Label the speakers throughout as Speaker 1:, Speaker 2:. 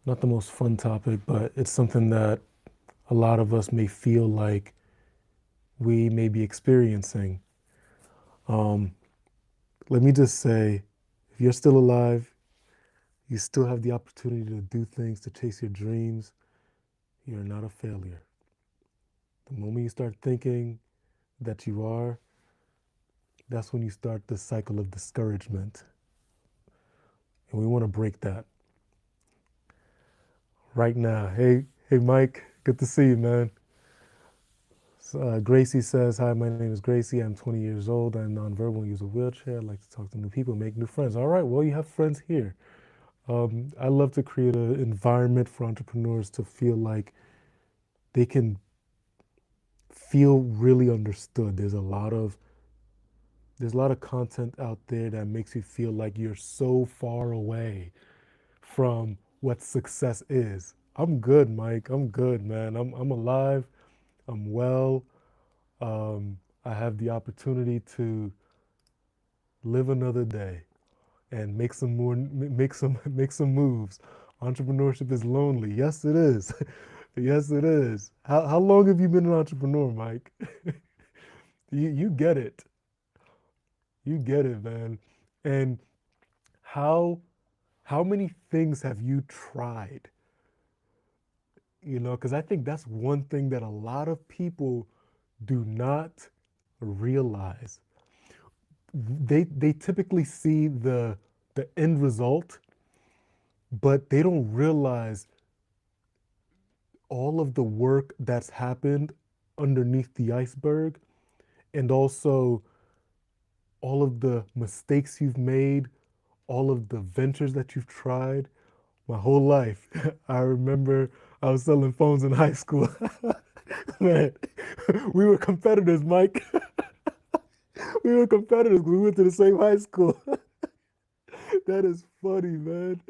Speaker 1: Not the most fun topic, but it's something that a lot of us may feel like we may be experiencing. Um, Let me just say, if you're still alive, you still have the opportunity to do things, to chase your dreams, you're not a failure. The moment you start thinking that you are, that's when you start the cycle of discouragement. And we want to break that right now. Hey, Mike, good to see you, man. Gracie says, hi, my name is Gracie. I'm 20 years old. I'm nonverbal and use a wheelchair. I like to talk to new people, make new friends. All right, well, you have friends here. I love to create an environment for entrepreneurs to feel like they can feel really understood. There's a lot of content out there that makes you feel like you're so far away from what success is. I'm good, Mike. I'm good, man. I'm alive. I'm well. I have the opportunity to live another day and make some moves. Entrepreneurship is lonely. Yes, it is. Yes, it is. How long have you been an entrepreneur, Mike? You get it. You get it, man. And how how many things have you tried? Because I think that's one thing that a lot of people do not realize. They typically see the end result, but they don't realize all of the work that's happened underneath the iceberg, and also all of the mistakes you've made, all of the ventures that you've tried. My whole life, I remember I was selling phones in high school. Man, we were competitors, Mike. We were competitors. We went to the same high school. That is funny, man.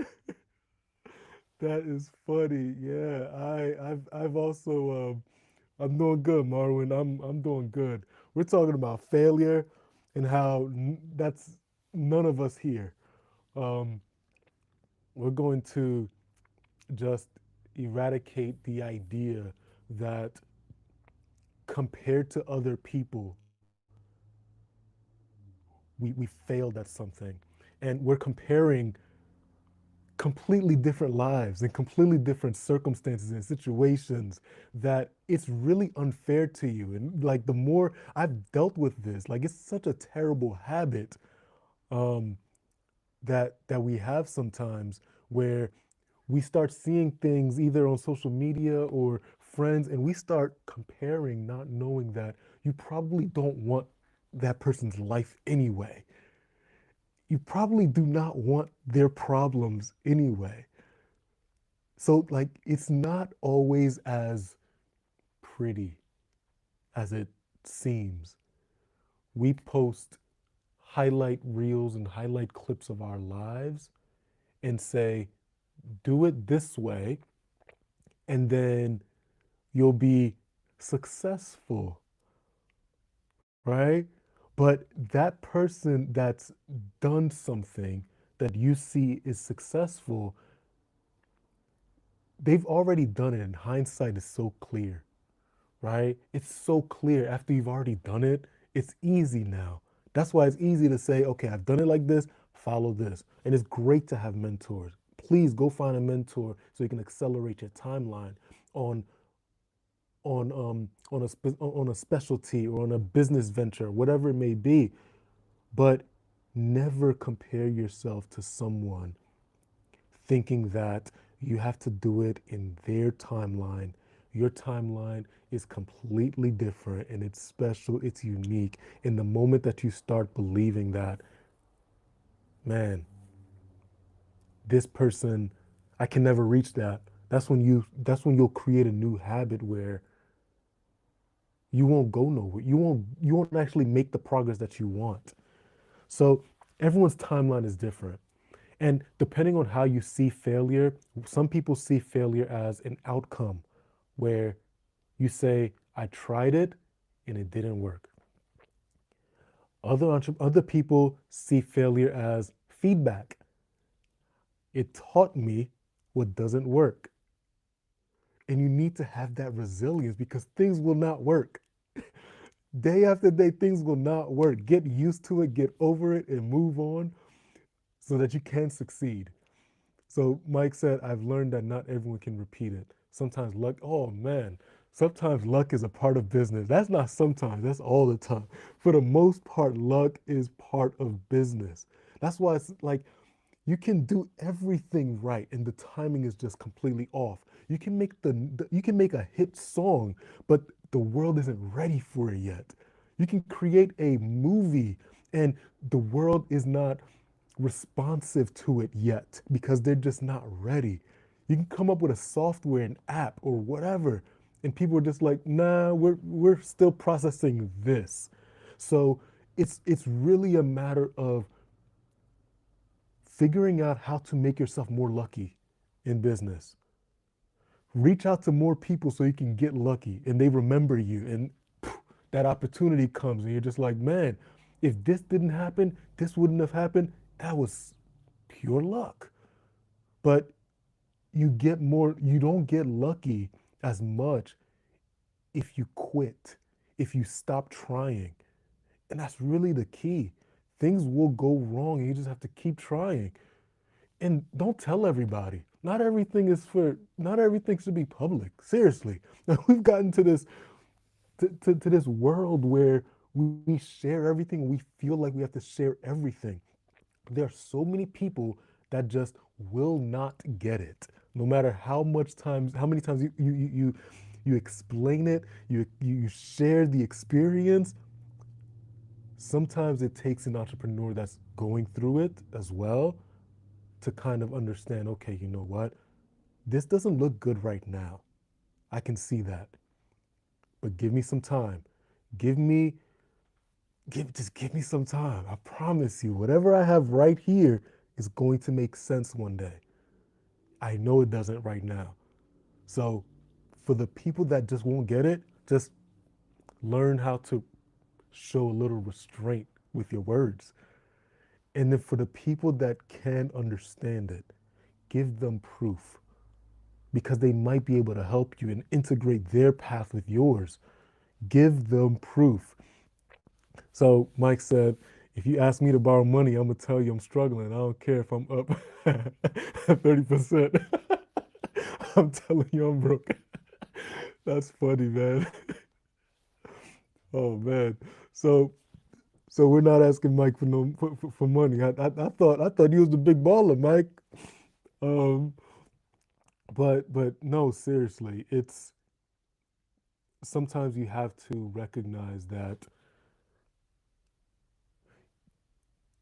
Speaker 1: That is funny. Yeah, I've also I'm doing good, Marwin. I'm doing good. We're talking about failure and how that's none of us here. Um, we're going to just eradicate the idea that compared to other people, we failed at something. And we're comparing completely different lives and completely different circumstances and situations that it's really unfair to you. And like the more I've dealt with this, like it's such a terrible habit um, that we have sometimes where we start seeing things either on social media or friends and we start comparing, not knowing that you probably don't want that person's life anyway. You probably do not want their problems anyway. So, like, it's not always as pretty as it seems. We post highlight reels and highlight clips of our lives and say, do it this way, and then you'll be successful, right? But that person that's done something that you see is successful, they've already done it, and hindsight is so clear, right? It's so clear after you've already done it. It's easy now. That's why it's easy to say, okay, I've done it like this, follow this. And it's great to have mentors. Please go find a mentor so you can accelerate your timeline on on a specialty or on a business venture, whatever it may be. But never compare yourself to someone thinking that you have to do it in their timeline. Your timeline is completely different and it's special, it's unique. In the moment that you start believing that, man, this person, I can never reach that. That's when you'll create a new habit where you won't go nowhere. You won't actually make the progress that you want. So everyone's timeline is different. And depending on how you see failure, some people see failure as an outcome where you say, I tried it and it didn't work. Other people see failure as feedback. It taught me what doesn't work. And you need to have that resilience because things will not work. Day after day, things will not work. Get used to it, get over it, and move on so that you can succeed. So Mike said, I've learned that not everyone can repeat it. Sometimes luck, oh man, sometimes luck is a part of business. That's not sometimes, that's all the time. For the most part, luck is part of business. That's why it's like you can do everything right and the timing is just completely off. You can make you can make a hit song, but the world isn't ready for it yet. You can create a movie and the world is not responsive to it yet because they're just not ready. You can come up with a software, an app, or whatever, and people are just like, nah, we're still processing this. So it's really a matter of figuring out how to make yourself more lucky in business. Reach out to more people so you can get lucky and they remember you and phew, that opportunity comes and you're just like, man, if this didn't happen, this wouldn't have happened. That was pure luck. But you don't get lucky as much if you quit, if you stop trying. And that's really the key. Things will go wrong and you just have to keep trying. And don't tell everybody. Not everything should be public. Seriously. We've gotten to to this world where we share everything. We feel like we have to share everything. There are so many people that just will not get it. No matter how many times you explain it, you share the experience. Sometimes it takes an entrepreneur that's going through it as well to kind of understand, okay, you know what? This doesn't look good right now. I can see that. But give me some time. Give me just give me some time. I promise you, whatever I have right here is going to make sense one day. I know it doesn't right now. So for the people that just won't get it, just learn how to show a little restraint with your words. And then for the people that can understand it, give them proof because they might be able to help you and integrate their path with yours. Give them proof. So Mike said, if you ask me to borrow money, I'm gonna tell you I'm struggling. I don't care if I'm up 30%. I'm telling you I'm broke. That's funny, man. Oh man. So so we're not asking Mike for no for money. I thought he was the big baller, Mike. Um, but no, seriously, it's sometimes you have to recognize that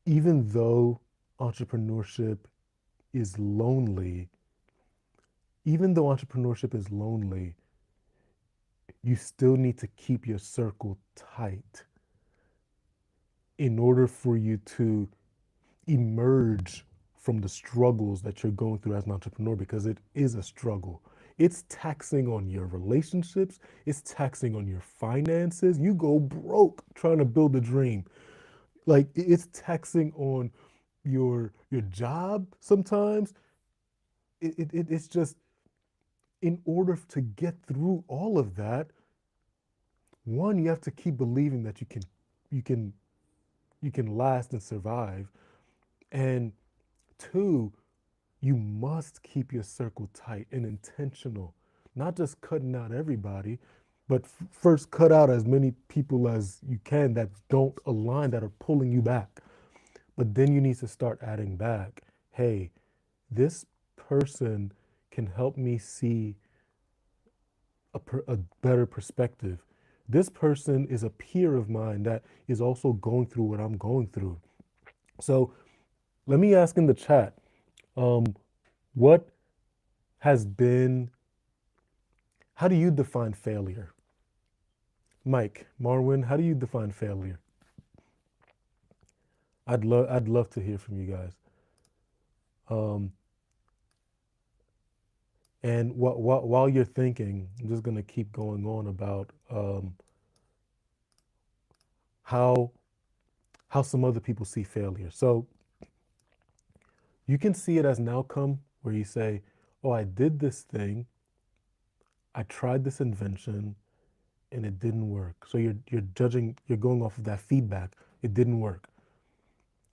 Speaker 1: even though entrepreneurship is lonely, even though entrepreneurship is lonely, you still need to keep your circle tight in order for you to emerge from the struggles that you're going through as an entrepreneur because it is a struggle. It's taxing on your relationships, it's taxing on your finances. You go broke trying to build a dream. Like it's taxing on your job sometimes. It's just in order to get through all of that, one, you have to keep believing that you can you can last and survive. And two, you must keep your circle tight and intentional, not just cutting out everybody, but first cut out as many people as you can that don't align, that are pulling you back. But then you need to start adding back, hey, this person can help me see a better perspective. This person is a peer of mine that is also going through what I'm going through. So let me ask in the chat, um, what has been, how do you define failure? Mike, Marwin, how do you define failure? I'd love to hear from you guys. Um, and while you're thinking, I'm just gonna keep going on about how some other people see failure. So you can see it as an outcome where you say, Oh, I did this thing, I tried this invention, and it didn't work. So you're judging, you're going off of that feedback. It didn't work.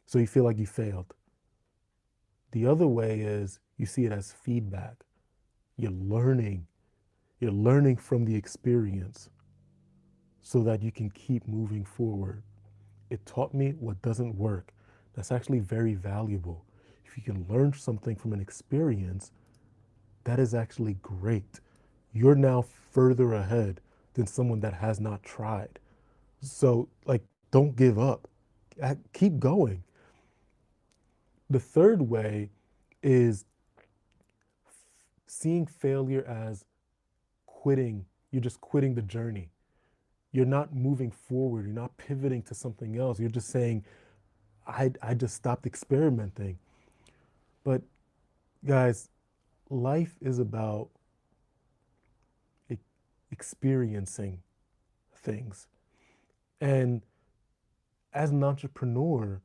Speaker 1: So you feel like you failed. The other way is you see it as feedback. You're learning. You're learning from the experience so that you can keep moving forward. It taught me what doesn't work. That's actually very valuable. If you can learn something from an experience, that is actually great. You're now further ahead than someone that has not tried. So, like, don't give up. Keep going. The third way is seeing failure as quitting. You're just quitting the journey. You're not moving forward. You're not pivoting to something else. You're just saying, I just stopped experimenting. But guys, life is about e- experiencing things. And as an entrepreneur,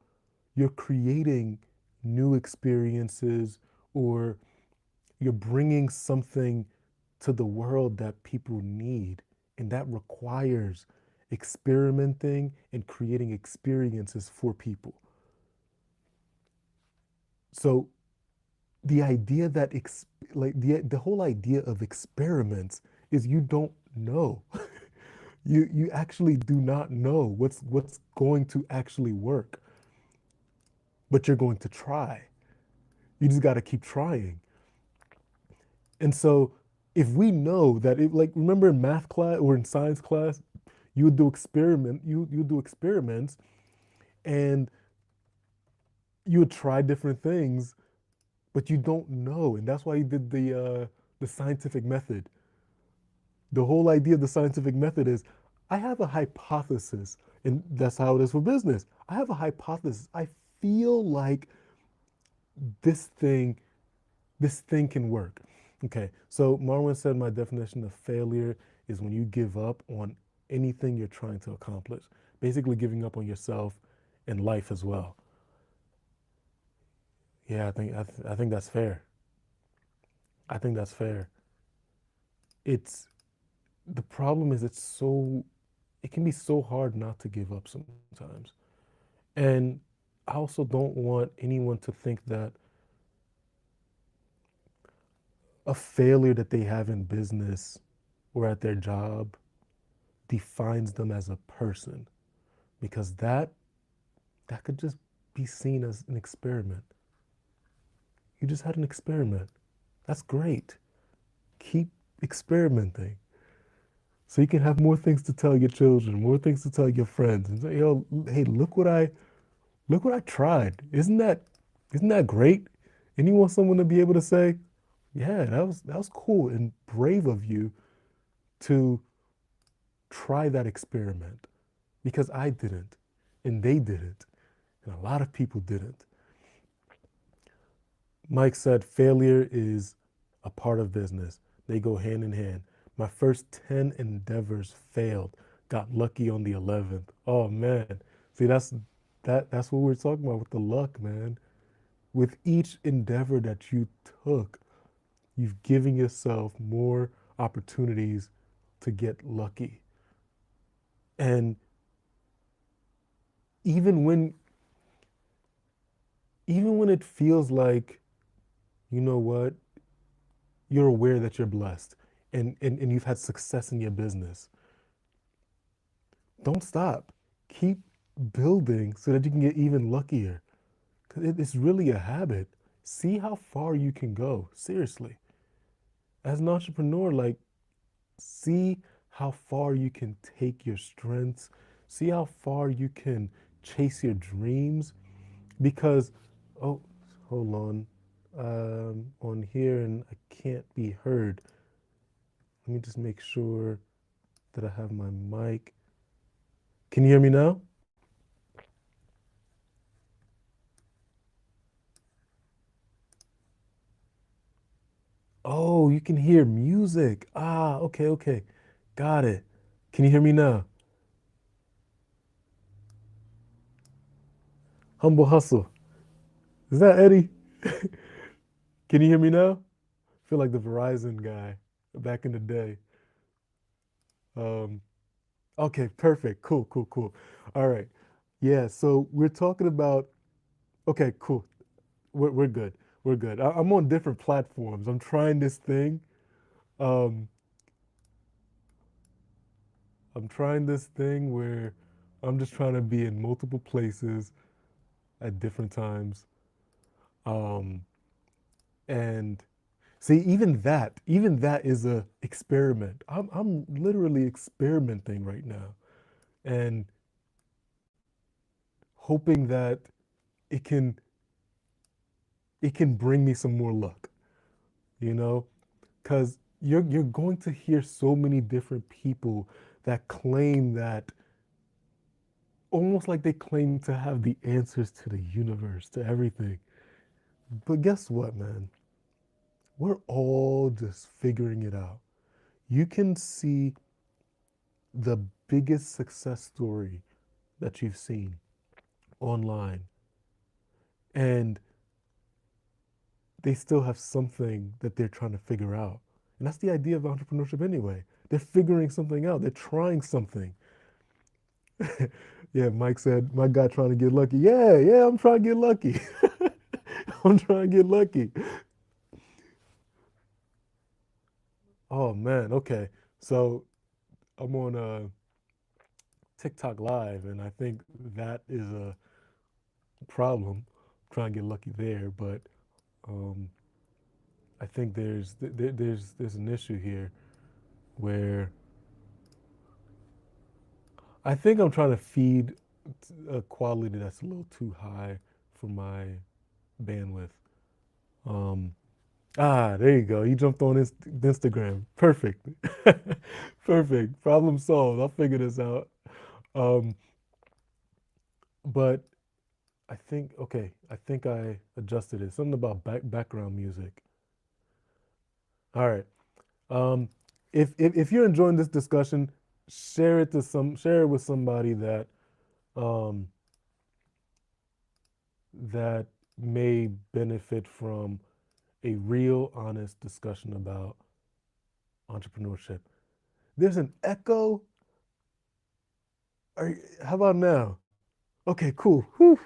Speaker 1: you're creating new experiences, or you're bringing something to the world that people need. And that requires experimenting and creating experiences for people. So the idea that like the whole idea of experiments is you don't know. You actually do not know what's going to actually work, but you're going to try. You just got to keep trying. And so if we know that it, like, remember in math class or in science class, you would do experiments, and you would try different things, but you don't know. And that's why you did the scientific method. The whole idea of the scientific method is I have a hypothesis, and that's how it is for business. I have a hypothesis. I feel like this thing this thing can work. Okay, so Marwan said my definition of failure is when you give up on anything you're trying to accomplish, basically giving up on yourself and life as well. Yeah, I think that's fair. I think that's fair. It's the problem is it can be so hard not to give up sometimes. And I also don't want anyone to think that a failure that they have in business or at their job defines them as a person, because that could just be seen as an experiment. You just had an experiment. That's great. Keep experimenting so you can have more things to tell your children, more things to tell your friends, and say, "Yo, hey, look what I tried. Isn't that great?" And you want someone to be able to say, "Yeah, that was cool and brave of you to try that experiment, because I didn't, and they didn't, and a lot of people didn't." Mike said failure is a part of business. They go hand in hand. My first 10 endeavors failed. Got lucky on the 11th. Oh man. See, that's what we're talking about with the luck, man. With each endeavor that you took, you've given yourself more opportunities to get lucky. And even when even when it feels like, you know what, you're aware that you're blessed, and you've had success in your business, don't stop. Keep building so that you can get even luckier. Because it's really a habit. See how far you can go. Seriously. As an entrepreneur, like, see how far you can take your strengths. See how far you can chase your dreams. Because, oh, hold on here, and I can't be heard. Let me just make sure that I have my mic. Can you hear me now? Oh, you can hear music. Ah, okay, okay. Got it. Can you hear me now? Humble Hustle. Is that Eddie? Can you hear me now? feel like the Verizon guy back in the day. Um, okay, perfect. Cool, cool, cool. All right. Yeah, so we're talking about, okay, cool. We're good. We're good. I'm on different platforms. I'm trying this thing. Um, I'm trying this thing where I'm just trying to be in multiple places at different times. Um, and see, even that is a experiment. I'm literally experimenting right now and hoping that it can it can bring me some more luck, you know? Because you're going to hear so many different people that claim that almost like they claim to have the answers to the universe, to everything. But guess what, man? We're all just figuring it out. You can see the biggest success story that you've seen online, and they still have something that they're trying to figure out. And that's the idea of entrepreneurship anyway. They're figuring something out, they're trying something. Yeah, Mike said, my guy trying to get lucky. Yeah, yeah, I'm trying to get lucky. I'm trying to get lucky. Oh man, okay. So I'm on TikTok Live, and I think that is a problem. Trying to get lucky there, but um, I think there's an issue here where I think I'm trying to feed a quality that's a little too high for my bandwidth. Um, there you go. You jumped on Instagram. Perfect. Perfect. Problem solved. I'll figure this out. Um, but I think I adjusted it. Something about background music. All right. Um, if you're enjoying this discussion, share it with somebody um that may benefit from a real honest discussion about entrepreneurship. There's an echo. How about now? Okay, cool. Whew.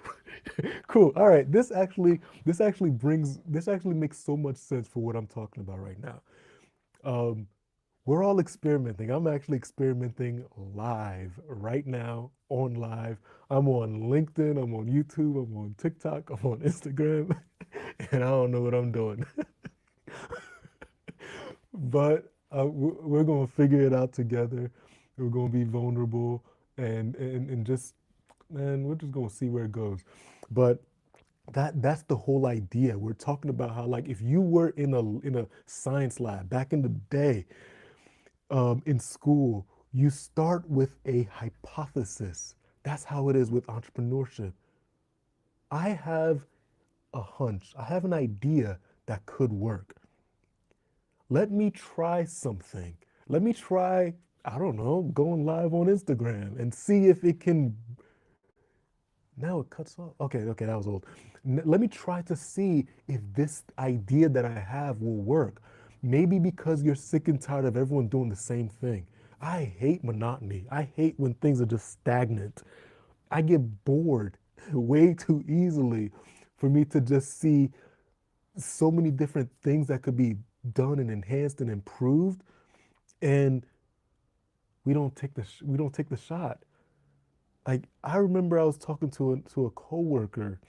Speaker 1: Cool. All right. This actually makes so much sense for what I'm talking about right now. Um, we're all experimenting. I'm actually experimenting live right now on live. I'm on LinkedIn, I'm on YouTube, I'm on TikTok, I'm on Instagram, and I don't know what I'm doing. But we're going to figure it out together. We're going to be vulnerable and just, man, we're just going to see where it goes. But that's the whole idea. We're talking about how, like, if you were in a science lab back in the day, in school, you start with a hypothesis. That's how it is with entrepreneurship. I have a hunch, I have an idea that could work. Let me try something. Let me try, I don't know, going live on Instagram and see if it can. Now it cuts off. Okay, okay, that was old. Let me try to see if this idea that I have will work. Maybe because you're sick and tired of everyone doing the same thing. I hate monotony. I hate when things are just stagnant. I get bored way too easily for me to just see so many different things that could be done and enhanced and improved, and we don't take the shot. Like, I remember I was talking to a coworker,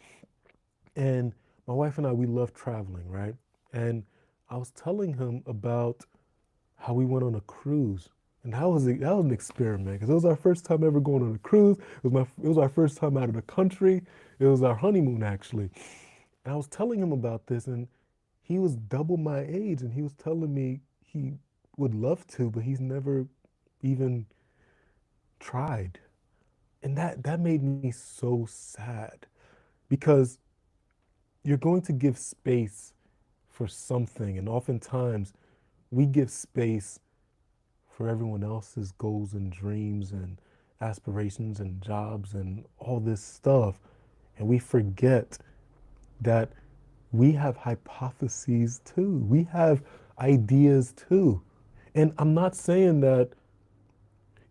Speaker 1: and my wife and I, we love traveling, right? And I was telling him about how we went on a cruise, and that was an experiment because it was our first time ever going on a cruise. It was our first time out of the country. It was our honeymoon actually, and I was telling him about this, and he was double my age, and he was telling me he would love to, but he's never even tried, and that made me so sad because you're going to give space for something, and oftentimes we give space for everyone else's goals and dreams and aspirations and jobs and all this stuff. And we forget that we have hypotheses too. We have ideas too. And I'm not saying that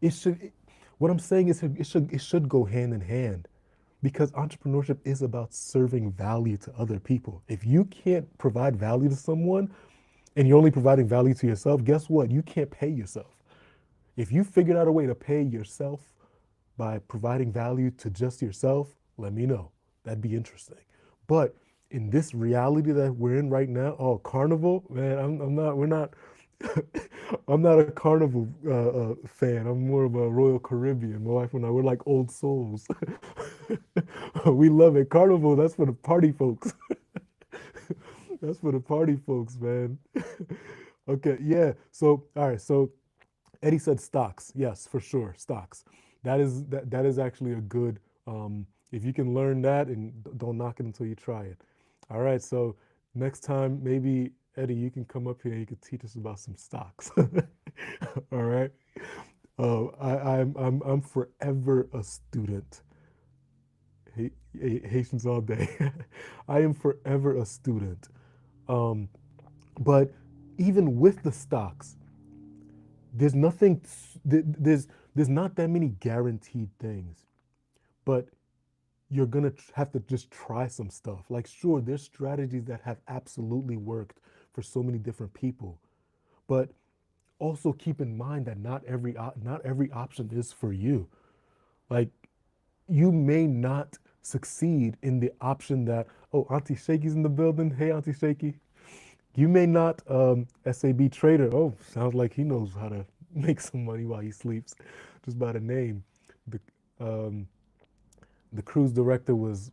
Speaker 1: it should, what I'm saying is it should go hand in hand because entrepreneurship is about serving value to other people. If you can't provide value to someone and you're only providing value to yourself, guess what? You can't pay yourself. If you figured out a way to pay yourself by providing value to just yourself, let me know. That'd be interesting. But in this reality that we're in right now, oh, Carnival, man, I'm not, we're not, I'm not a Carnival fan. I'm more of a Royal Caribbean. My wife and I, we're like old souls. We love it. Carnival, that's for the party folks. That's for the party folks, man. Okay, yeah. So, all right. So Eddie said stocks. Yes, for sure, stocks. That is actually a good. If you can learn that and don't knock it until you try it. All right. So next time, maybe Eddie, you can come up here. You can teach us about some stocks. All right. I'm forever a student. Haitians all day. I am forever a student. Um, but even with the stocks, there's nothing. There's not that many guaranteed things, but you're gonna have to just try some stuff. Like, sure, there's strategies that have absolutely worked for so many different people, but also keep in mind that not every option is for you. Like, you may not succeed in the option that, oh, Auntie Shaky's in the building. Hey, Auntie Shaky. You may not, SAB trader. Oh, sounds like he knows how to make some money while he sleeps, just by the name. The um, the cruise director was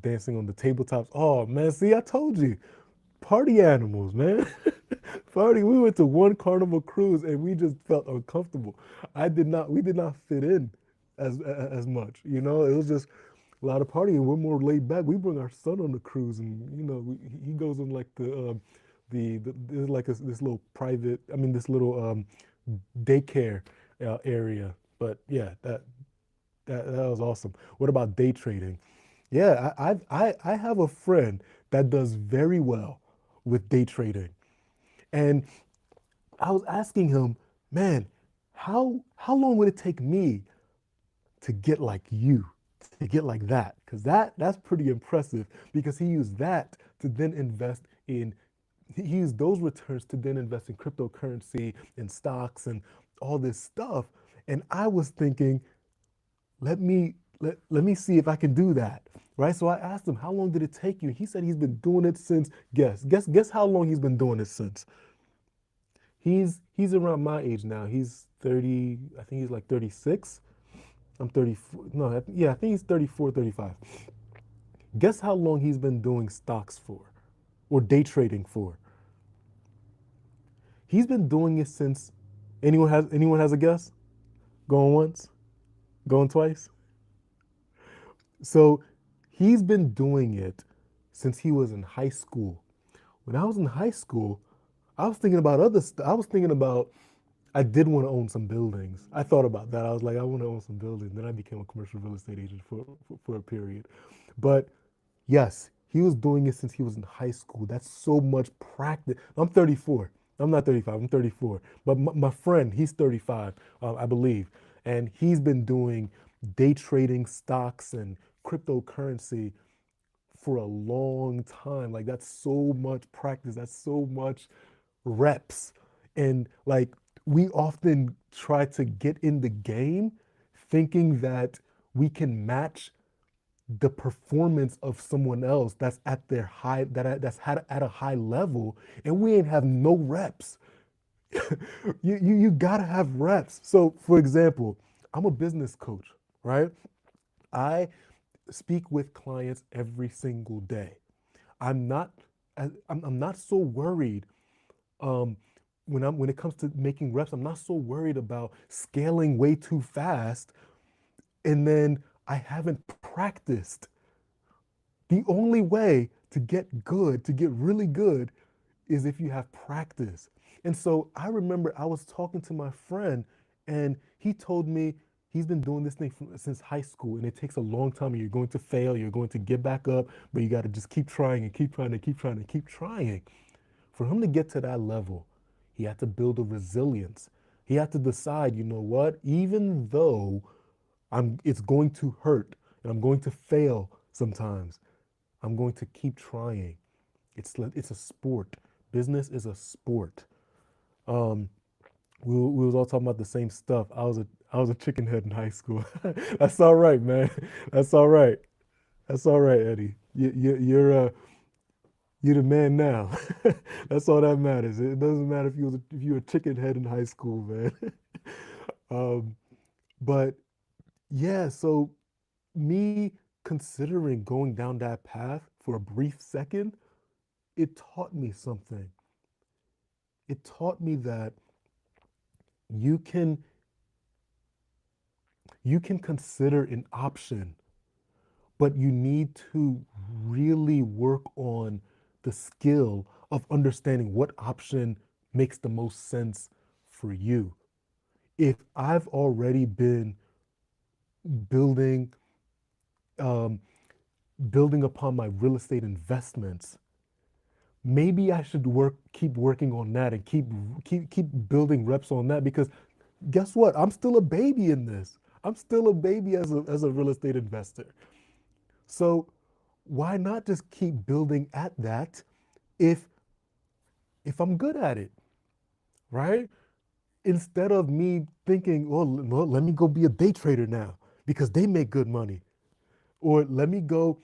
Speaker 1: dancing on the tabletops. Oh man, see, I told you, party animals, man. Party. We went to one Carnival cruise and we just felt uncomfortable. We did not fit in as much. It was just a lot of partying. We're more laid back. We bring our son on the cruise, and he goes on like the there's like this little private. I mean, this little daycare area. But yeah, that was awesome. What about day trading? Yeah, I have a friend that does very well with day trading, and I was asking him, man, how long would it take me to get like you, to get like that? Because that's pretty impressive. Because he used that to then invest in, he used those returns to then invest in cryptocurrency and stocks and all this stuff. And I was thinking, let me see if I can do that. Right. So I asked him, how long did it take you? He said he's been doing it since, guess how long he's been doing it since. He's around my age now. He's 30, I think he's like 36. I'm 34. No, yeah, I think he's 34, 35. Guess how long he's been doing stocks for or day trading for? He's been doing it since, anyone has a guess? Going once, going twice. So he's been doing it since he was in high school. When I was in high school, I was thinking about other stuff. I was thinking about, I did want to own some buildings. I thought about that. I was like, I want to own some buildings. Then I became a commercial real estate agent for a period. But yes, he was doing it since he was in high school. That's so much practice. I'm 34. I'm not 35. I'm 34. But my friend, he's 35, I believe. And he's been doing day trading stocks and cryptocurrency for a long time. Like, that's so much practice. That's so much reps. And like, we often try to get in the game thinking that we can match the performance of someone else that's at their high, that's had at a high level, and we ain't have no reps. You gotta have reps. So for example, I'm a business coach, right? I speak with clients every single day. I'm not I'm not so worried, um, when it comes to making reps. I'm not so worried about scaling way too fast and then I haven't practiced. The only way to get good, to get really good, is if you have practice. And so I remember I was talking to my friend, and he told me he's been doing this thing since high school, and it takes a long time. And you're going to fail, you're going to get back up, but you got to just keep trying and keep trying and keep trying and keep trying. For him to get to that level, he had to build a resilience. He had to decide, you know what, even though it's going to hurt and I'm going to fail sometimes, I'm going to keep trying. It's a sport. Business is a sport. Um, we was all talking about the same stuff. I was a chicken head in high school. That's all right, man. That's all right. That's all right, Eddie. You're the man now. That's all that matters. It doesn't matter if you were a chicken head in high school, man. um, but yeah, so me considering going down that path for a brief second, it taught me something. It taught me that you can you can consider an option, but you need to really work on the skill of understanding what option makes the most sense for you. If I've already been building um, building upon my real estate investments, maybe I should keep working on that and keep building reps on that because guess what? I'm still a baby in this. I'm still a baby as a real estate investor. So why not just keep building at that if if I'm good at it, right? Instead of me thinking, well, let me go be a day trader now because they make good money, or let me go,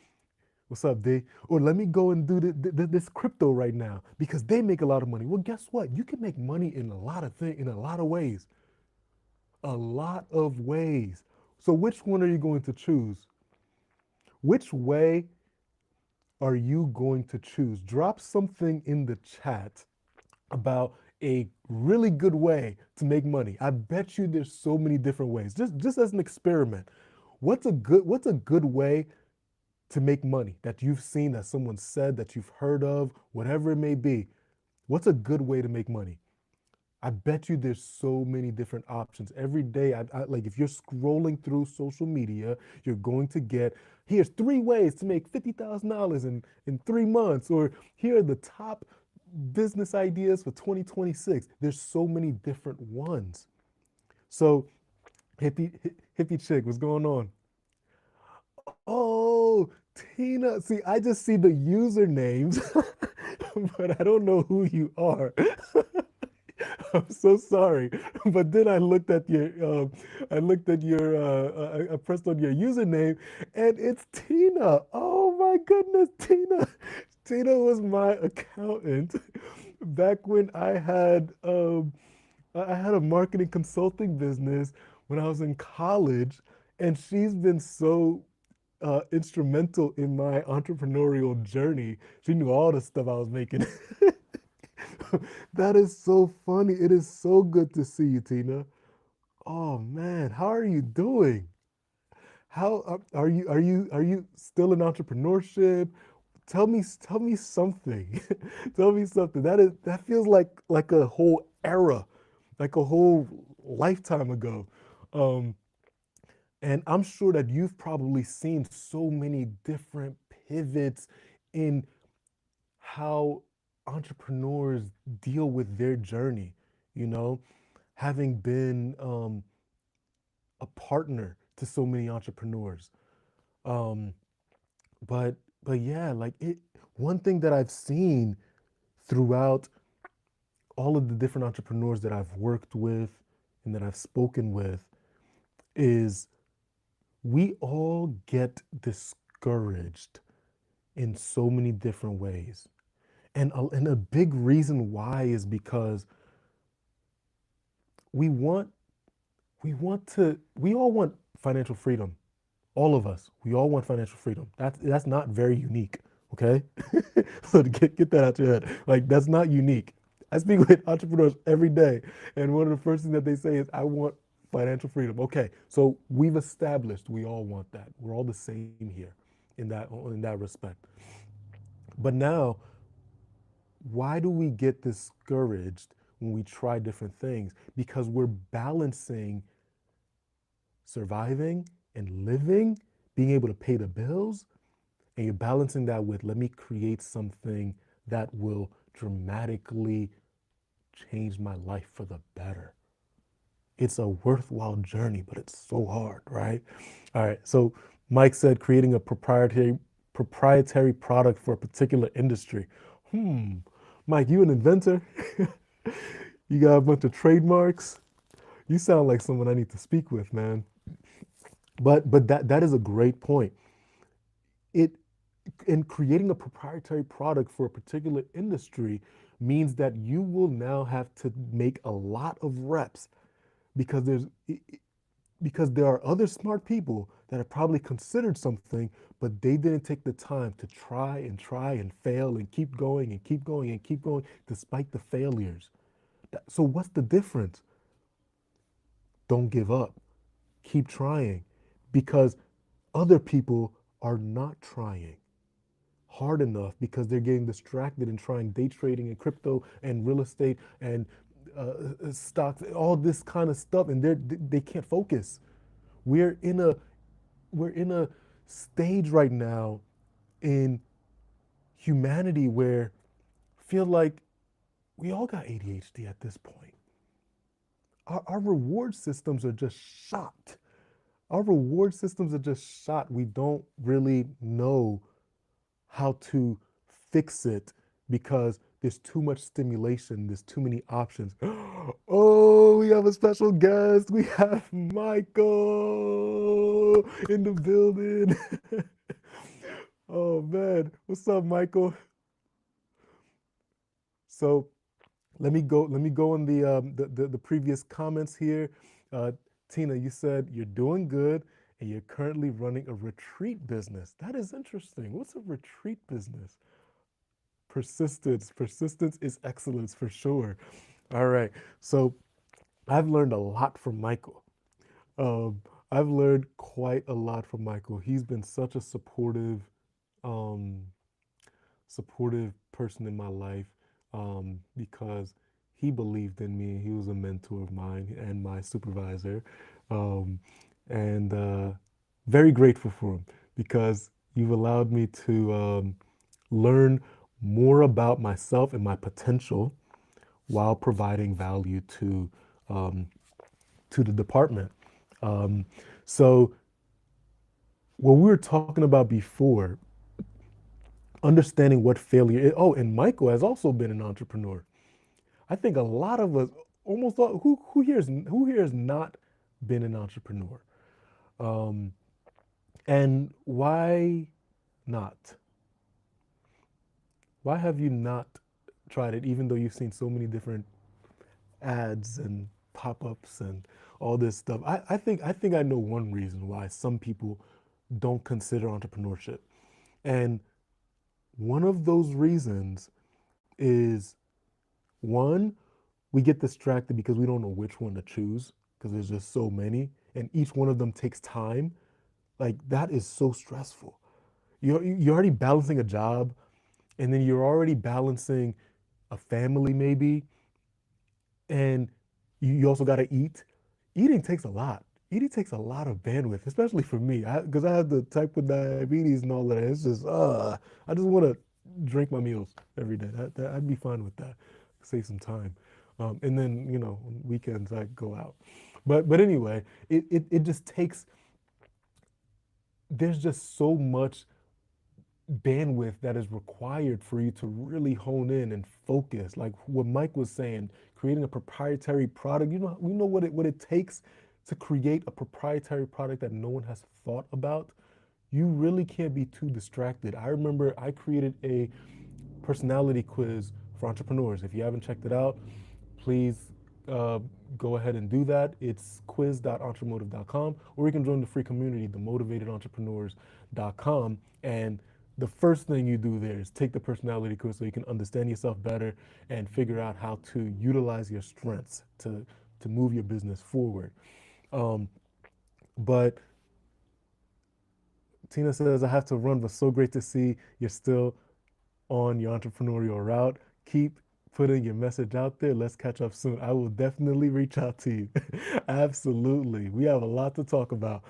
Speaker 1: what's up, D? Or let me go and do this crypto right now because they make a lot of money. Well, guess what? You can make money in a lot of things, in a lot of ways, a lot of ways. So which one are you going to choose? Which way are you going to choose? Drop something in the chat about a really good way to make money. I bet you there's so many different ways. Just as an experiment. What's a good way to make money that you've seen, that someone said, that you've heard of, whatever it may be? What's a good way to make money? I bet you there's so many different options. Every day, like if you're scrolling through social media, you're going to get, here's 3 ways to make $50,000 in 3 months, or here are the top business ideas for 2026. There's so many different ones. So, hippie chick, what's going on? Oh, Tina. See, I just see the usernames, but I don't know who you are. I'm so sorry, but then I looked at your, I pressed on your username, and it's Tina. Oh my goodness, Tina. Tina was my accountant back when I had a marketing consulting business when I was in college, and she's been so instrumental in my entrepreneurial journey. She knew all the stuff I was making. That is so funny. It is so good to see you, Tina. Oh man, how are you doing? How are you still in entrepreneurship? Tell me something. Tell me something. That feels like a whole era, like a whole lifetime ago. Um, and I'm sure that you've probably seen so many different pivots in how entrepreneurs deal with their journey, you know, having been a partner to so many entrepreneurs. Um, but but yeah, like it one thing that I've seen throughout all of the different entrepreneurs that I've worked with and that I've spoken with is we all get discouraged in so many different ways. And a big reason why is because we want we all want financial freedom. All of us, we all want financial freedom. That's not very unique, okay? So to get that out your head, like that's not unique. I speak with entrepreneurs every day, and one of the first things that they say is, "I want financial freedom." Okay, so we've established we all want that. We're all the same here in that respect. But now, why do we get discouraged when we try different things? Because we're balancing surviving and living, being able to pay the bills, and you're balancing that with let me create something that will dramatically changed my life for the better. It's a worthwhile journey, but it's so hard, right? All right. So Mike said creating a proprietary product for a particular industry. Hmm. Mike, you an inventor? You got a bunch of trademarks? You sound like someone I need to speak with, man. But that is a great point. It in creating a proprietary product for a particular industry means that you will now have to make a lot of reps because there are other smart people that have probably considered something, but they didn't take the time to try and fail and keep going and keep going and keep going despite the failures. So what's the difference? Don't give up. Keep trying because other people are not trying hard enough because they're getting distracted and trying day trading and crypto and real estate and stocks, all this kind of stuff, and they can't focus. We're in a we're in a stage right now in humanity where I feel like we all got ADHD at this point. Our reward systems are just shot. Our reward systems are just shot. We don't really know how to fix it because there's too much stimulation, there's too many options. Oh, we have a special guest. We have Michael in the building. Oh man, what's up, Michael? So let me go on the previous comments here. Uh, Tina, you said you're doing good and you're currently running a retreat business. That is interesting. What's a retreat business? Persistence. Persistence is excellence for sure. All right. So I've learned a lot from Michael. Um, I've learned quite a lot from Michael. He's been such a um, supportive person in my life because he believed in me. He was a mentor of mine and my supervisor, um, and very grateful for him because you've allowed me to learn more about myself and my potential while providing value um, to the department. Um, so what we were talking about before, understanding what failure is. Oh, and Michael has also been an entrepreneur. I think a lot of us, almost all, who here has not been an entrepreneur, um, and why not? Why have you not tried it, even though you've seen so many different ads and pop-ups and all this stuff? I think I know one reason why some people don't consider entrepreneurship, and one of those reasons is one, we get distracted because we don't know which one to choose because there's just so many, and each one of them takes time. Like that is so stressful. You're already balancing a job, and then you're already balancing a family maybe, and you also got to eat. Eating takes a lot. Eating takes a lot of bandwidth, especially for me, because I have the type of diabetes and all that. It's just, I just want to drink my meals every day. I'd be fine with that. Save some time. And then, on weekends I go out. But anyway, it just takes, there's just so much bandwidth that is required for you to really hone in and focus. Like what Mike was saying, creating a proprietary product. We know what it takes to create a proprietary product that no one has thought about. You really can't be too distracted. I remember I created a personality quiz for entrepreneurs. If you haven't checked it out, please uh, go ahead and do that. It's quiz.entremotive.com, or you can join the free community, themotivatedentrepreneurs.com. And the first thing you do there is take the personality quiz so you can understand yourself better and figure out how to utilize your strengths to move your business forward. Um, but Tina says, I have to run, but so great to see you're still on your entrepreneurial route. Keep putting your message out there. Let's catch up soon. I will definitely reach out to you. Absolutely. We have a lot to talk about.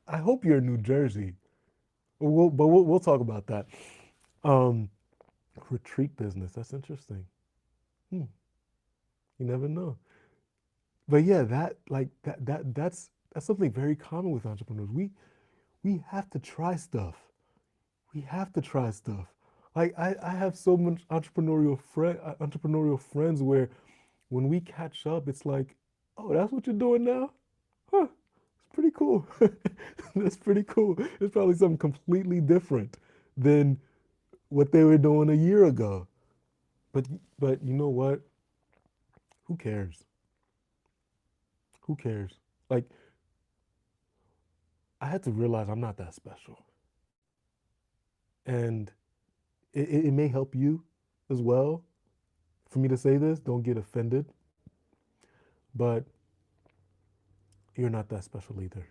Speaker 1: I hope you're in New Jersey. But we'll talk about that. Um, Retreat business. That's interesting. Hmm. You never know. But yeah, that's something very common with entrepreneurs. We have to try stuff. We have to try stuff. Like I have so much entrepreneurial friends where when we catch up, it's like, oh, that's what you're doing now? Huh. It's pretty cool. That's pretty cool. It's probably something completely different than what they were doing a year ago. But but you know what? Who cares? Who cares? Like I had to realize I'm not that special. And it may help you as well for me to say this. Don't get offended, but you're not that special either.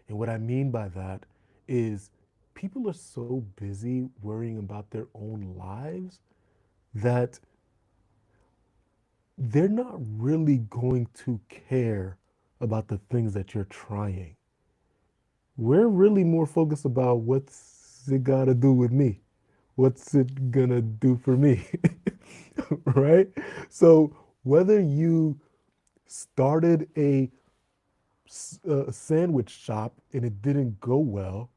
Speaker 1: And what I mean by that is people are so busy worrying about their own lives that they're not really going to care about the things that you're trying. We're really more focused about what's it got to do with me? What's it gonna do for me? Right? So whether you started a sandwich shop and it didn't go well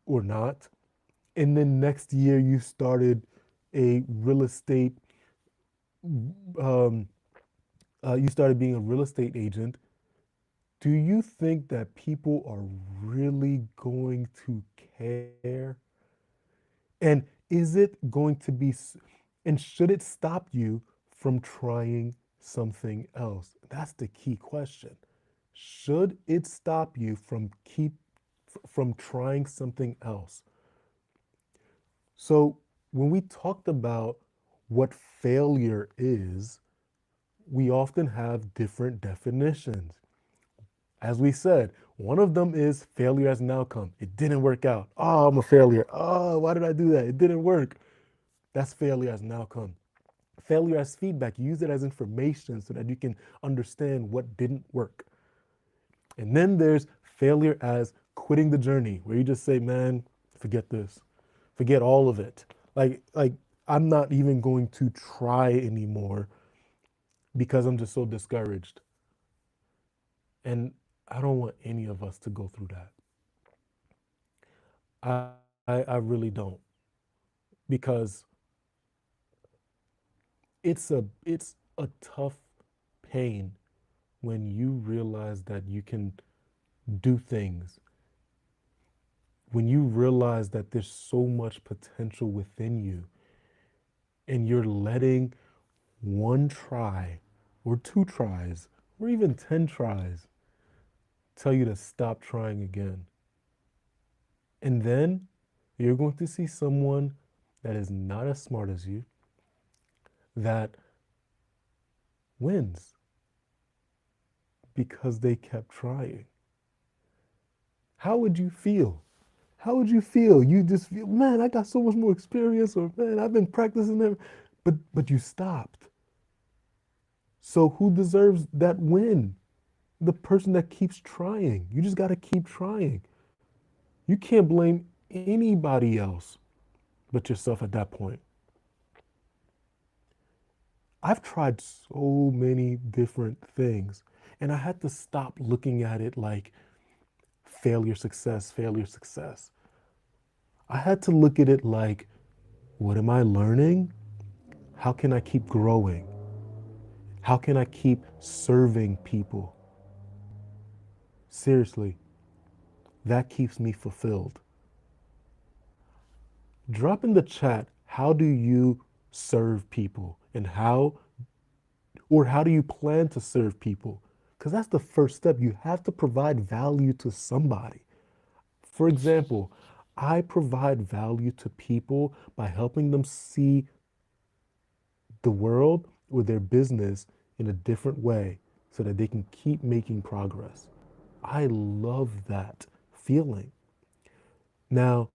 Speaker 1: or not, and then next year you started a real estate, um, you started being a real estate agent, do you think that people are really going to care? And is it going to be, and should it stop you from trying something else? That's the key question. Should it stop you from trying something else? So when we talked about what failure is, we often have different definitions. As we said, one of them is failure as an outcome. It didn't work out. Oh, I'm a failure. Oh, why did I do that? It didn't work. That's failure as an outcome. Failure as feedback. Use it as information so that you can understand what didn't work. And then there's failure as quitting the journey, where you just say, man, forget this. Forget all of it. Like I'm not even going to try anymore because I'm just so discouraged. And I don't want any of us to go through that. I really don't because it's a tough pain when you realize that you can do things, when you realize that there's so much potential within you and you're letting one try or two tries or even 10 tries tell you to stop trying again. And then you're going to see someone that is not as smart as you that wins because they kept trying. How would you feel? How would you feel? You just feel, man, I got so much more experience, or man, I've been practicing it, but you stopped. So who deserves that win? The person that keeps trying. You just got to keep trying. You can't blame anybody else but yourself at that point. I've tried so many different things, and I had to stop looking at it like failure, success, failure, success. I had to look at it like, what am I learning? How can I keep growing? How can I keep serving people? Seriously, that keeps me fulfilled. Drop in the chat, how do you serve people and how do you plan to serve people? Because that's the first step. You have to provide value to somebody. For example, I provide value to people by helping them see the world or their business in a different way so that they can keep making progress. I love that feeling. Now,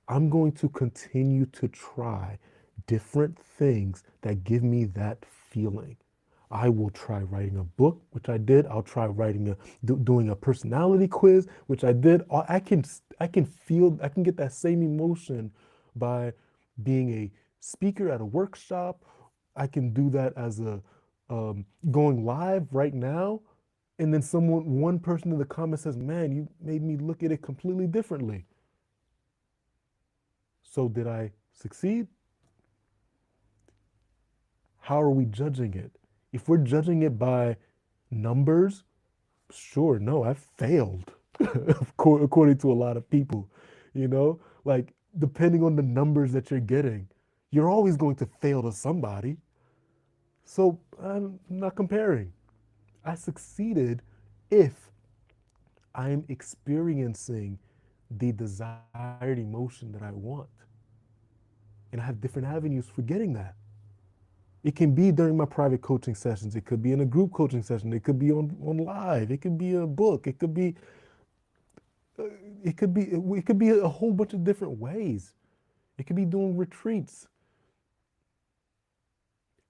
Speaker 1: I'm going to continue to try different things that give me that feeling. I will try writing a book, which I did. I'll try doing a personality quiz, which I did. I can feel, I can get that same emotion by being a speaker at a workshop. I can do that as a going live right now. And then one person in the comments says, man, you made me look at it completely differently. So did I succeed? How are we judging it? If we're judging it by numbers, sure, no, I failed, according to a lot of people. Like depending on the numbers that you're getting, you're always going to fail to somebody. So I'm not comparing. I succeeded if I am experiencing the desired emotion that I want. And I have different avenues for getting that. It can be during my private coaching sessions. It could be in a group coaching session. It could be on live. It could be a book. Uh, it could be a whole bunch of different ways. It could be doing retreats.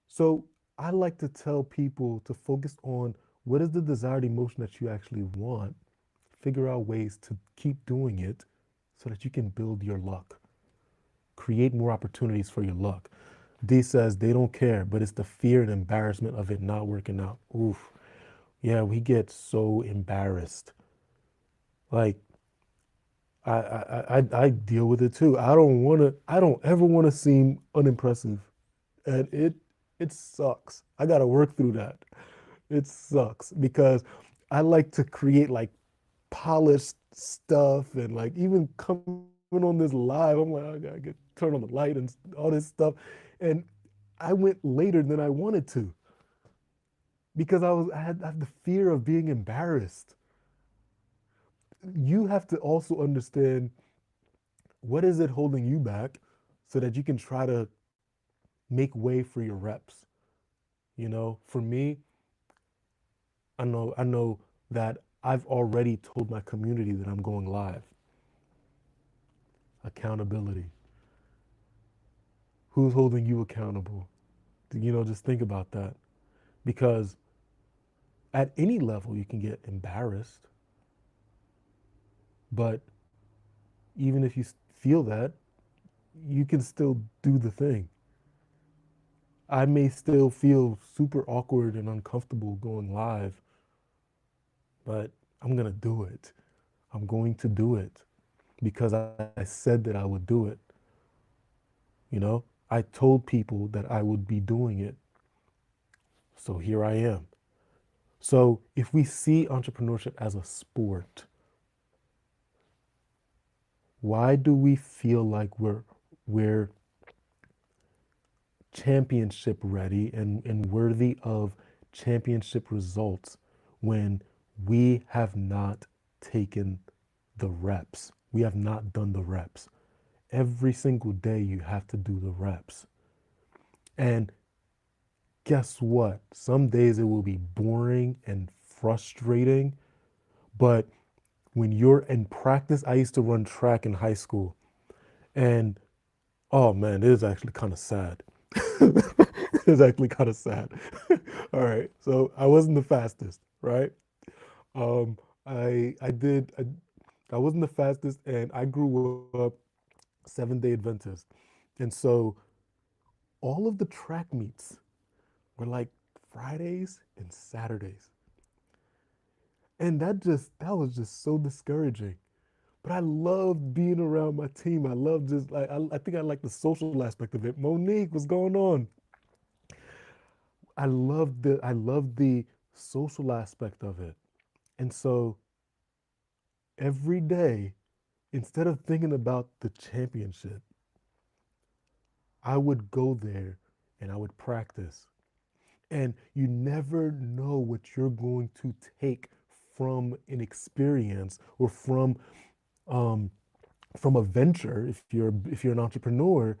Speaker 1: So I like to tell people to focus on what is the desired emotion that you actually want. Figure out ways to keep doing it so that you can build your luck. Create more opportunities for your luck. D says they don't care, but it's the fear and embarrassment of it not working out. Oof. Yeah, we get so embarrassed. Like I deal with it too. I don't ever want to seem unimpressive. And it sucks. I gotta work through that. It sucks because I like to create like polished stuff and like even coming on this live, I'm like, I gotta turn on the light and all this stuff. And I went later than I wanted to because I had the fear of being embarrassed. You have to also understand what is it holding you back so that you can try to make way for your reps. For me, I know that I've already told my community that I'm going live. Accountability. Who's holding you accountable? Just think about that. Because at any level, you can get embarrassed. But even if you feel that, you can still do the thing. I may still feel super awkward and uncomfortable going live, but I'm going to do it. I'm going to do it because I said that I would do it. You know, I told people that I would be doing it. So here I am. So if we see entrepreneurship as a sport, why do we feel like we're championship ready and worthy of championship results when we have not taken the reps? We have not done the reps. Every single day you have to do the reps. And guess what? Some days it will be boring and frustrating, but when you're in practice, I used to run track in high school, and oh man, it is actually kind of sad. It's actually kind of sad. All right, so I wasn't the fastest, right? Um, I wasn't the fastest, and I grew up 7 Day Adventist, and so all of the track meets were like Fridays and Saturdays, and that was just so discouraging. But I loved being around my team. I loved just like I think I like the social aspect of it. Monique, what's going on? I loved the social aspect of it. And so every day, instead of thinking about the championship, I would go there and I would practice. And you never know what you're going to take from an experience or um, from a venture if you're an entrepreneur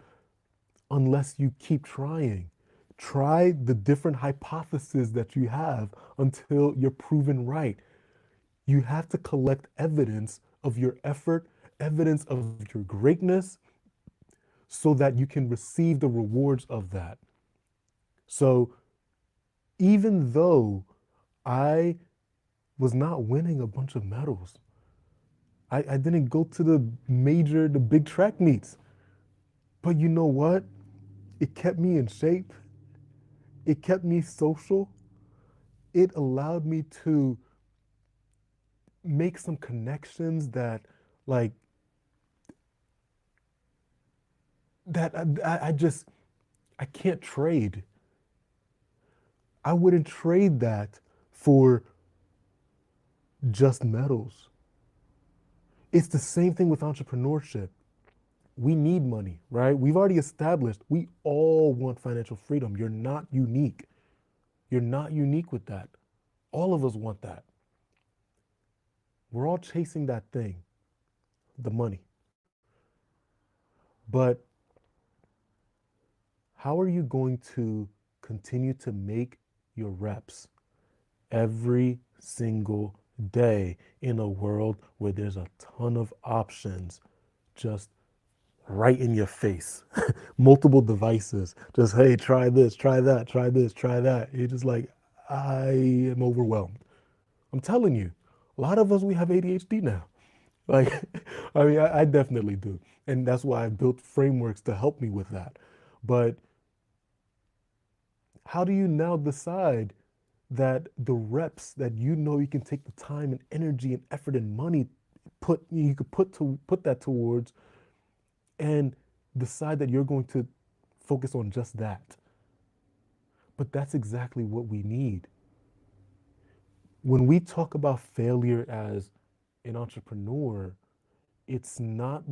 Speaker 1: unless you keep trying. Try the different hypotheses that you have until you're proven right. You have to collect evidence of your effort, evidence of your greatness, so that you can receive the rewards of that. So even though I was not winning a bunch of medals, I didn't go to the big track meets. But you know what? It kept me in shape. It kept me social. It allowed me to make some connections that, like, that I just, I can't trade. I wouldn't trade that for just metals. It's the same thing with entrepreneurship. We need money, right? We've already established we all want financial freedom. You're not unique. You're not unique with that. All of us want that. We're all chasing that thing, the money. But how are you going to continue to make your reps every single day in a world where there's a ton of options just right in your face? Multiple devices, just, hey, try this, try that, try this, try that. You're just like, I am overwhelmed. I'm telling you, a lot of us, we have ADHD now. Like, I mean, I definitely do. And that's why I built frameworks to help me with that. But how do you now decide that the reps that you know you can take the time and energy and effort and money you could put that towards, and decide that you're going to focus on just that? But that's exactly what we need. When we talk about failure as an entrepreneur, it's not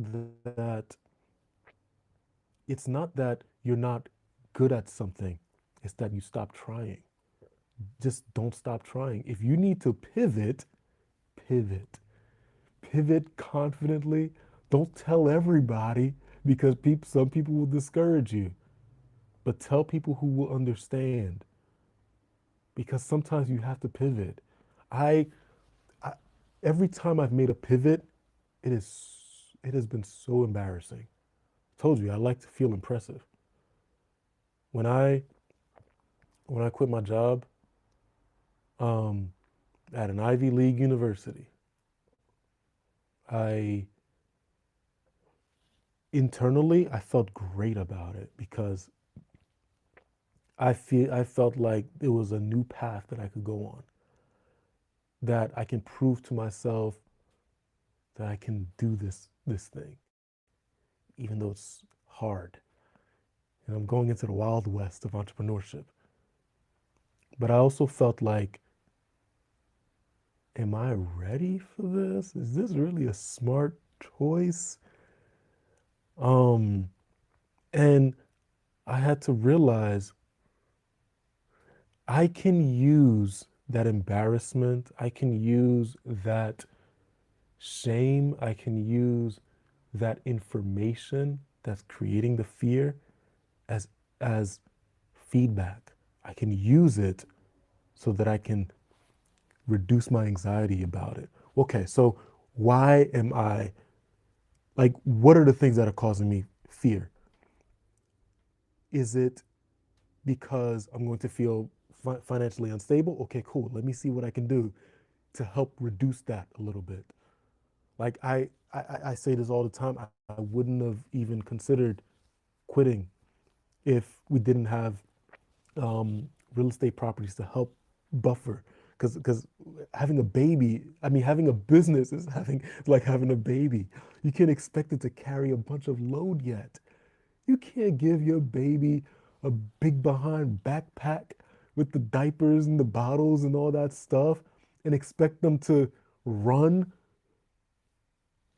Speaker 1: that it's not that you're not good at something. It's that you stop trying. Just don't stop trying. If you need to pivot, pivot. Pivot confidently. Don't tell everybody, because some people will discourage you. But tell people who will understand, because sometimes you have to pivot. I, I every time I've made a pivot, it has been so embarrassing. I told you I like to feel impressive. When I when I quit my job um, at an Ivy League university, I internally I felt great about it, because I felt like it was a new path that I could go on, that I can prove to myself that I can do this thing, even though it's hard. And I'm going into the wild west of entrepreneurship. But I also felt like, am I ready for this? Is this really a smart choice? Um, and I had to realize I can use that embarrassment, I can use that shame, I can use that information that's creating the fear as as feedback. I can use it so that I can reduce my anxiety about it. Okay, so why am I, like, what are the things that are causing me fear? Is it because I'm going to feel financially unstable? Okay, cool. Let me see what I can do to help reduce that a little bit. Like, I say this all the time. I wouldn't have even considered quitting if we didn't have real estate properties to help buffer. Because having a baby, I mean, having a business is having like having a baby. You can't expect it to carry a bunch of load yet. You can't give your baby a big behind backpack with the diapers and the bottles and all that stuff and expect them to run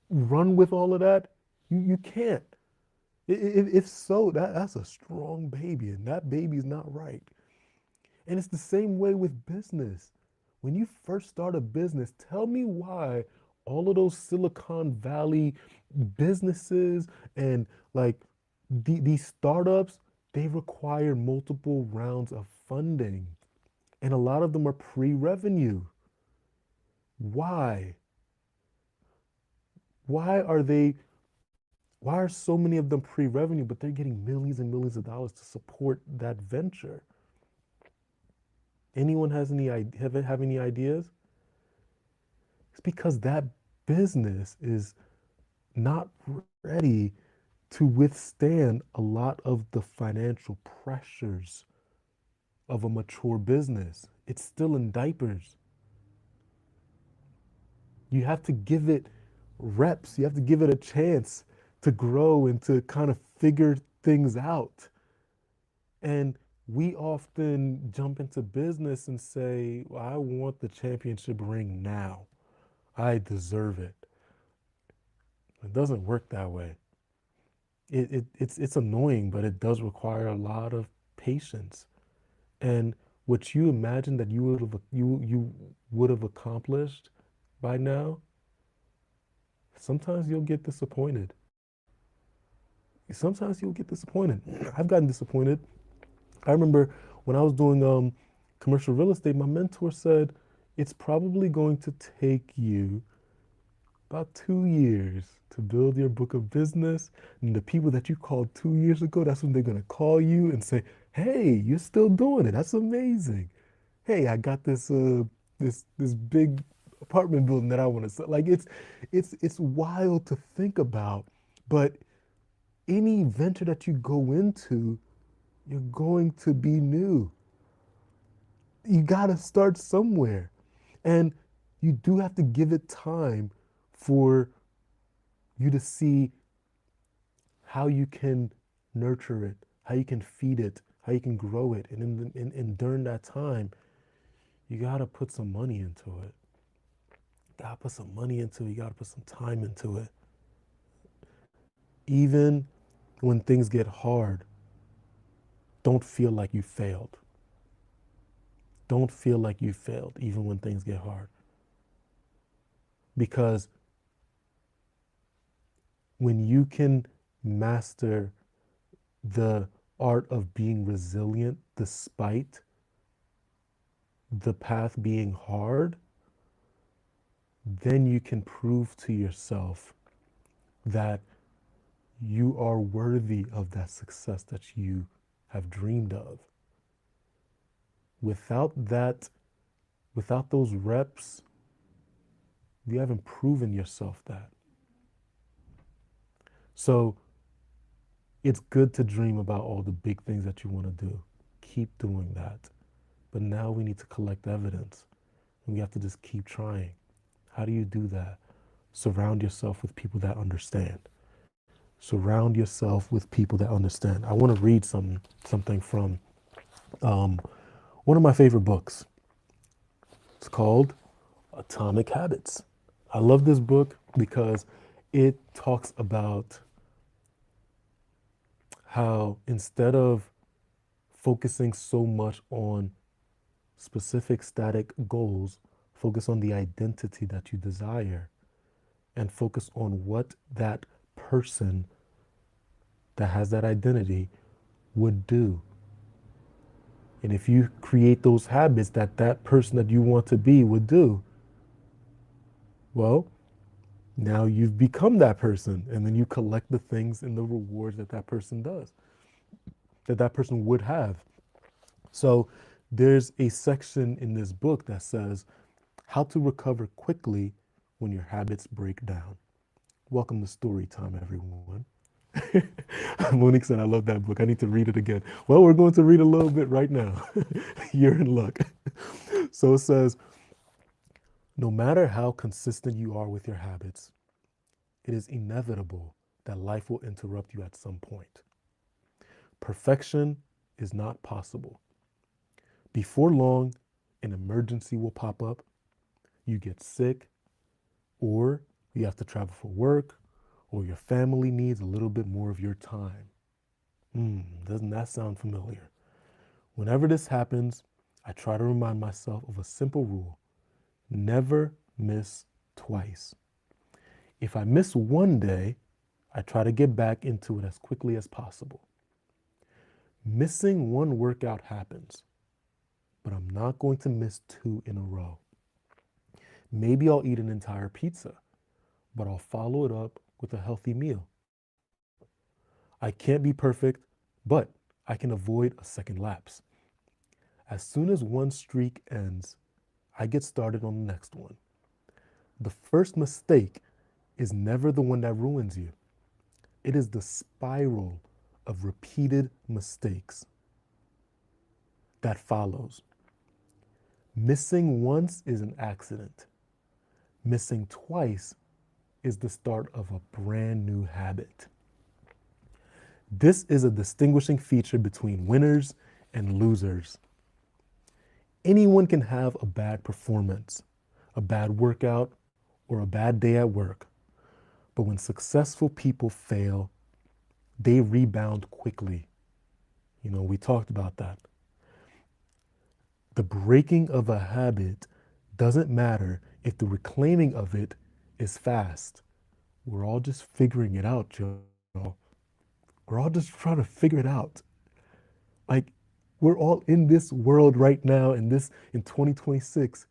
Speaker 1: run with all of that. You can't. If so, that's a strong baby, and that baby's not right. And it's the same way with business. When you first start a business, tell me why all of those Silicon Valley businesses and, like, these startups, they require multiple rounds of funding. And a lot of them are pre-revenue. Why? Why are they why are so many of them pre-revenue, but they're getting millions and millions of dollars to support that venture? Anyone has any have any ideas? It's because that business is not ready to withstand a lot of the financial pressures of a mature business. It's still in diapers. You have to give it reps, you have to give it a chance to grow and to kind of figure things out. And we often jump into business and say, well, I want the championship ring now. I deserve it. It doesn't work that way. It's annoying, but it does require a lot of patience. And what you imagine that you would have accomplished by now, sometimes you'll get disappointed. Sometimes you'll get disappointed. I've gotten disappointed. I remember when I was doing commercial real estate, my mentor said it's probably going to take you about 2 years to build your book of business. And the people that you called 2 years ago, that's when they're going to call you and say, hey, you're still doing it. That's amazing. Hey, I got this big apartment building that I want to sell. Like it's wild to think about, but any venture that you go into, you're going to be new. You got to start somewhere. And you do have to give it time for you to see how you can nurture it, how you can feed it, how you can grow it. And during that time, you got to put some money into it. You got to put some money into it. You got to put some time into it. Even when things get hard, don't feel like you failed. Don't feel like you failed, even when things get hard. Because when you can master the art of being resilient despite the path being hard, then you can prove to yourself that you are worthy of that success that you have dreamed of. Without that, without those reps, you haven't proven yourself that. So it's good to dream about all the big things that you want to do. Keep doing that. But now we need to collect evidence. And we have to just keep trying. How do you do that? Surround yourself with people that understand. Surround yourself with people that understand. I want to read something from one of my favorite books. It's called Atomic Habits. I love this book because it talks about how instead of focusing so much on specific static goals, focus on the identity that you desire and focus on what that person that has that identity would do. And if you create those habits that that person that you want to be would do, well, now you've become that person, and then you collect the things and the rewards that that person does, that that person would have. So there's a section in this book that says how to recover quickly when your habits break down. Welcome to story time, everyone. Monique said, I love that book. I need to read it again. Well, we're going to read a little bit right now. You're in luck. So it says, no matter how consistent you are with your habits, it is inevitable that life will interrupt you at some point. Perfection is not possible. Before long, an emergency will pop up, you get sick, or you have to travel for work, or your family needs a little bit more of your time. Doesn't that sound familiar? Whenever this happens, I try to remind myself of a simple rule: never miss twice. If I miss one day, I try to get back into it as quickly as possible. Missing one workout happens, but I'm not going to miss 2 in a row. Maybe I'll eat an entire pizza, but I'll follow it up with a healthy meal. I can't be perfect, but I can avoid a second lapse. As soon as one streak ends, I get started on the next one. The first mistake is never the one that ruins you. It is the spiral of repeated mistakes that follows. Missing once is an accident. Missing twice is the start of a brand new habit. This is a distinguishing feature between winners and losers. Anyone can have a bad performance, a bad workout, or a bad day at work. But when successful people fail, they rebound quickly. We talked about that. The breaking of a habit doesn't matter if the reclaiming of it is fast. We're all just figuring it out, y'all. We're all just trying to figure it out. Like, we're all in this world right now, in 2026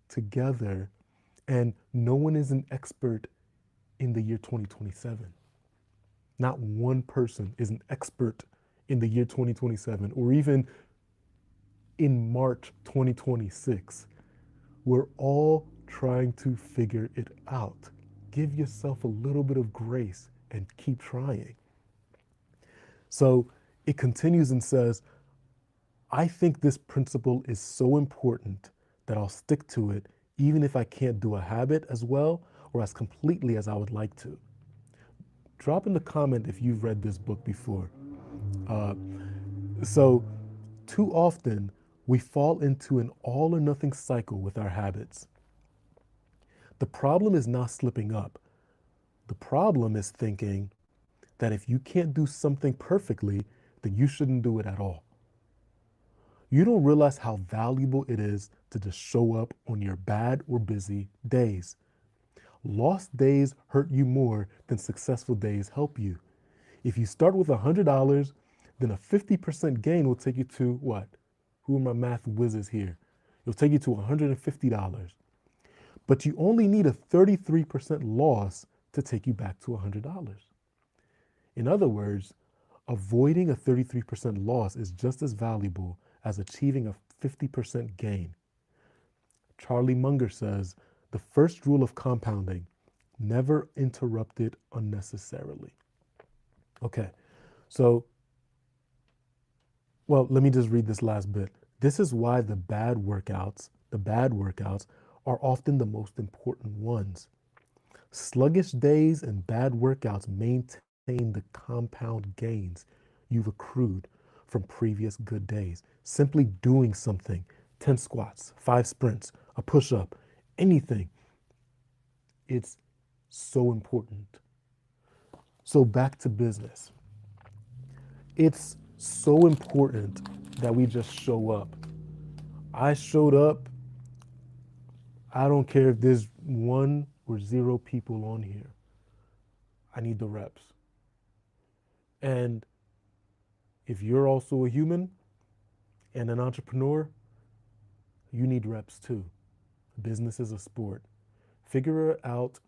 Speaker 1: together, and no one is an expert in the year 2027. Not one person is an expert in the year 2027, or even in March 2026. We're all trying to figure it out. Give yourself a little bit of grace and keep trying. So it continues and says, I think this principle is so important that I'll stick to it even if I can't do a habit as well or as completely as I would like to. Drop in the comment if you've read this book before. So too often we fall into an all or nothing cycle with our habits. The problem is not slipping up. The problem is thinking that if you can't do something perfectly, then you shouldn't do it at all. You don't realize how valuable it is to just show up on your bad or busy days. Lost days hurt you more than successful days help you. If you start with $100, then a 50% gain will take you to what? Who are my math whizzes here? It'll take you to $150. But you only need a 33% loss to take you back to $100. In other words, avoiding a 33% loss is just as valuable as achieving a 50% gain. Charlie Munger says, the first rule of compounding, never interrupt it unnecessarily. Okay, so, let me just read this last bit. This is why the bad workouts are often the most important ones. Sluggish days and bad workouts maintain the compound gains you've accrued from previous good days. Simply doing something, 10 squats, 5 sprints, a push-up, anything. It's so important. So back to business. It's so important that we just show up. I showed up. I don't care if there's 1 or 0 people on here. I need the reps. And if you're also a human and an entrepreneur, you need reps too. Business is a sport. Figure out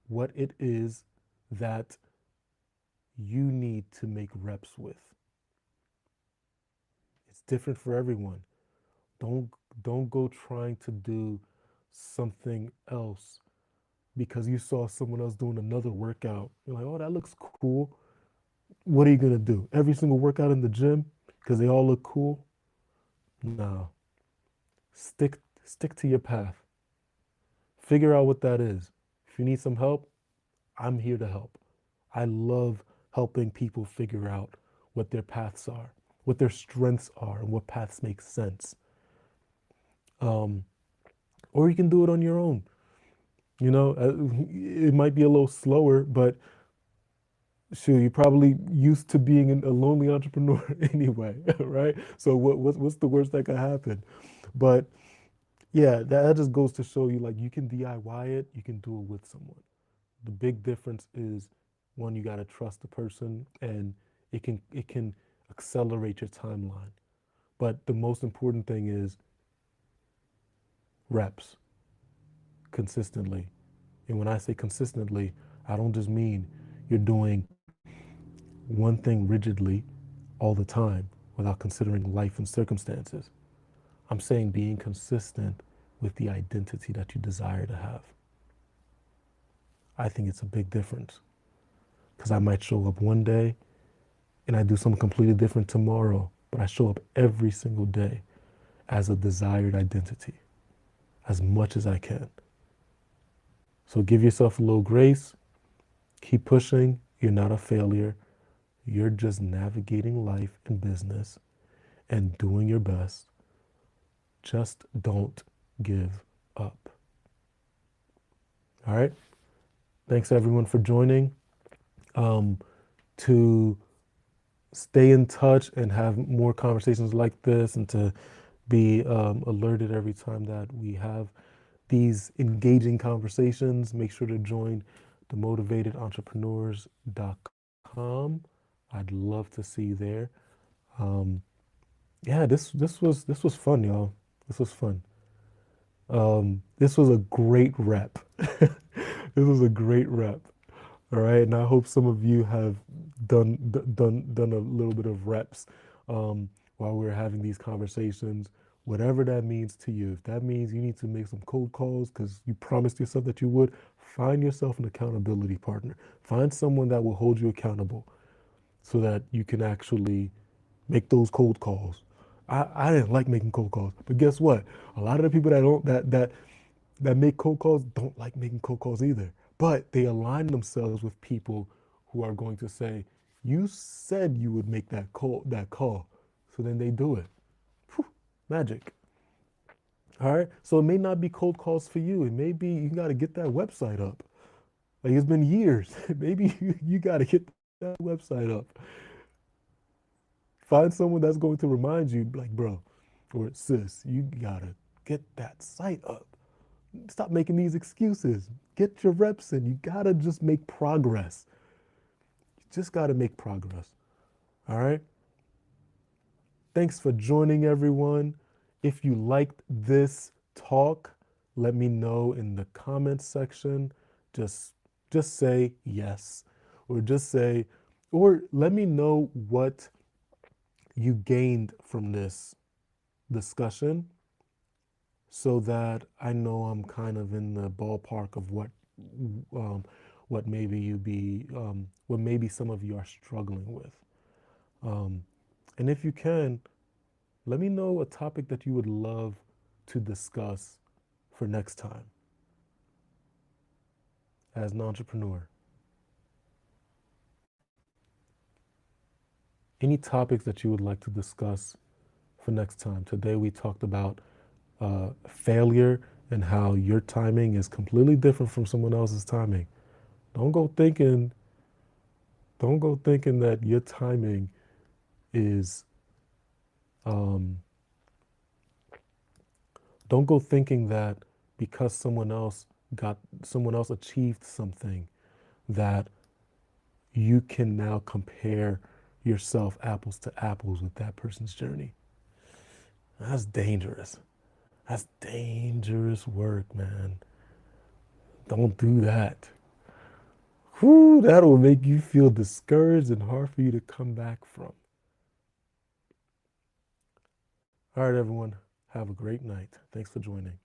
Speaker 1: what it is that you need to make reps with. It's different for everyone. Don't go trying to do something else because you saw someone else doing another workout. You're like, oh, that looks cool. What are you gonna do? Every single workout in the gym because they all look cool? No. Stick to your path. Figure out what that is. If you need some help, I'm here to help. I love helping people figure out what their paths are, what their strengths are, and what paths make sense. Or you can do it on your own. It might be a little slower, but sure, you're probably used to being a lonely entrepreneur anyway, right? So what's the worst that could happen? But yeah, that just goes to show you, like, you can DIY it, you can do it with someone. The big difference is, one, you got to trust the person, and it can accelerate your timeline. But the most important thing is reps consistently. And when I say consistently, I don't just mean you're doing one thing rigidly all the time without considering life and circumstances. I'm saying being consistent with the identity that you desire to have. I think it's a big difference. because I might show up one day and I do something completely different tomorrow, but I show up every single day as a desired identity as much as I can. So give yourself a little grace, keep pushing. You're not a failure. You're just navigating life and business and doing your best. Just don't give up. All right. Thanks everyone for joining. To stay in touch and have more conversations like this and to be alerted every time that we have these engaging conversations, make sure to join themotivatedentrepreneurs.com. I'd love to see you there. Um, yeah, this was fun, y'all. This was fun. This was a great rep. This was a great rep. All right, and I hope some of you have done a little bit of reps while we're having these conversations, whatever that means to you. If that means you need to make some cold calls because you promised yourself that you would, find yourself an accountability partner. Find someone that will hold you accountable so that you can actually make those cold calls. I didn't like making cold calls, but guess what? A lot of the people that don't that make cold calls don't like making cold calls either. But they align themselves with people who are going to say, "You said you would make that call," so then they do it. Whew, magic. All right. So it may not be cold calls for you. It may be you got to get that website up. Like it's been years. Maybe you got to get that website up. Find someone that's going to remind you, like, bro, or sis, you gotta get that site up. Stop making these excuses. Get your reps in. You gotta just make progress. You just gotta make progress. All right. Thanks for joining, everyone. If you liked this talk, let me know in the comments section. Just just say yes, or just say, or let me know what you gained from this discussion so that I know I'm kind of in the ballpark of um, what maybe what maybe some of you are struggling with. Um, and if you can, let me know a topic that you would love to discuss for next time as an entrepreneur. Any topics that you would like to discuss for next time. Today we talked about failure and how your timing is completely different from someone else's timing. Don't go thinking, don't go thinking that your timing is, um, don't go thinking that because someone else achieved something that you can now compare yourself apples to apples with that person's journey. That's dangerous. That's dangerous work, man. Don't do that. Whew, that'll make you feel discouraged and hard for you to come back from. All right, everyone. Have a great night. Thanks for joining.